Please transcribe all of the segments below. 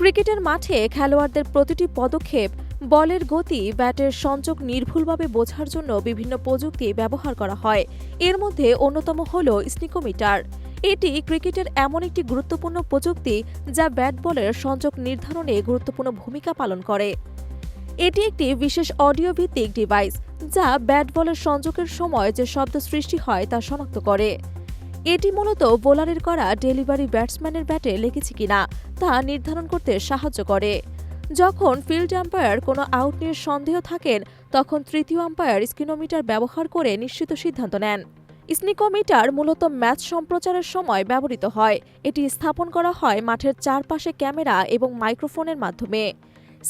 ক্রিকেটের মাঠে খেলোয়াড়দের প্রতিটি পদক্ষেপ, বলের গতি, ব্যাটের সংযোগ নির্ভুলভাবে বোঝার জন্য বিভিন্ন প্রযুক্তি ব্যবহার করা হয়। এর মধ্যে অন্যতম হল স্নিকোমিটার। এটি ক্রিকেটের এমন একটি গুরুত্বপূর্ণ প্রযুক্তি যা ব্যাট বলের সংযোগ নির্ধারণে গুরুত্বপূর্ণ ভূমিকা পালন করে। এটি একটি বিশেষ অডিও ভিত্তিক ডিভাইস যা ব্যাট বলের সংযোগের সময় যে শব্দ সৃষ্টি হয় তা শনাক্ত করে। এটি মূলত বোলারের করা ডেলিভারি ব্যাটসম্যানের ব্যাটে লেগেছে কিনা তা নির্ধারণ করতে সাহায্য করে। যখন ফিল্ড আম্পায়ার কোনো আউট নিয়ে সন্দেহ থাকেন, তখন তৃতীয় আম্পায়ার স্কিনোমিটার ব্যবহার করে নিশ্চিত সিদ্ধান্ত নেন। স্নিকোমিটার মূলত ম্যাচ সম্প্রচারের সময় ব্যবহৃত হয়। এটি স্থাপন করা হয় মাঠের চারপাশে ক্যামেরা এবং মাইক্রোফোনের মাধ্যমে।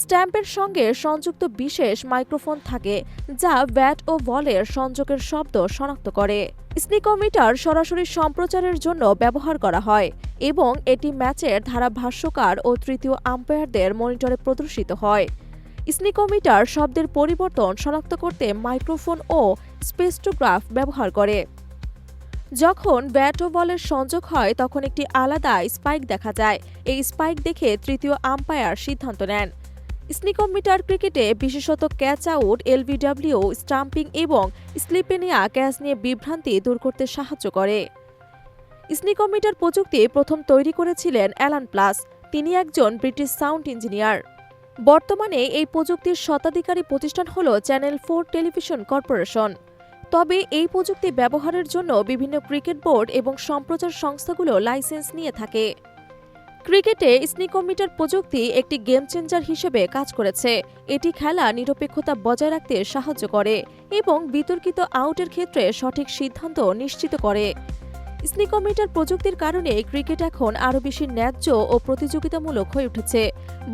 স্ট্যাম্পের সঙ্গে সংযুক্ত বিশেষ মাইক্রোফোন থাকে যা ব্যাট ও বলের সংযোগের শব্দ শনাক্ত করে। স্নিকোমিটার সরাসরি সম্প্রচারের জন্য ব্যবহার করা হয় এবং এটি ম্যাচের ধারাভাষ্যকার ও তৃতীয় আম্পায়ারদের মনিটরে প্রদর্শিত হয়। স্নিকোমিটার শব্দের পরিবর্তন শনাক্ত করতে মাইক্রোফোন ও স্পেক্ট্রোগ্রাফ ব্যবহার করে। যখন ব্যাট ও বলের সংযোগ হয় তখন একটি আলাদা স্পাইক দেখা যায়। এই স্পাইক দেখে তৃতীয় আম্পায়ার সিদ্ধান্ত নেন। স্নিকোমিটার ক্রিকেটে বিশেষত ক্যাচ আউট, এলবিডব্লিউ, স্টাম্পিং এবং স্লিপে নেয়া ক্যাচ নিয়ে বিভ্রান্তি দূর করতে সাহায্য করে। স্নিকোমিটার প্রযুক্তি প্রথম তৈরি করেছিলেন অ্যালান প্লাস। তিনি একজন ব্রিটিশ সাউন্ড ইঞ্জিনিয়ার। বর্তমানে এই প্রযুক্তির স্বত্বাধিকারী প্রতিষ্ঠান হল চ্যানেল 4 টেলিভিশন কর্পোরেশন। তবে এই প্রযুক্তি ব্যবহারের জন্য বিভিন্ন ক্রিকেট বোর্ড এবং সম্প্রচার সংস্থাগুলো লাইসেন্স নিয়ে থাকে। ক্রিকেটে স্নিকোমিটার প্রযুক্তি একটি গেম চেঞ্জার হিসেবে কাজ করেছে। এটি খেলা নিরপেক্ষতা বজায় রাখতে সাহায্য করে এবং বিতর্কিত আউটের ক্ষেত্রে সঠিক সিদ্ধান্ত নিশ্চিত করে। স্নিকোমিটার প্রযুক্তির কারণে ক্রিকেট এখন আরও বেশি ন্যায্য ও প্রতিযোগিতামূলক হয়ে উঠেছে।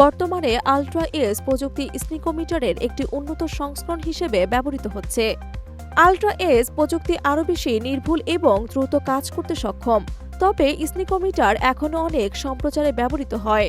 বর্তমানে আল্ট্রা এজ প্রযুক্তি স্নিকোমিটারের একটি উন্নত সংস্করণ হিসেবে ব্যবহৃত হচ্ছে। আল্ট্রা এজ প্রযুক্তি আরও বেশি নির্ভুল এবং দ্রুত কাজ করতে সক্ষম। তবে স্নিকোমিটার এখনও অনেক সম্প্রচারে ব্যবহৃত হয়।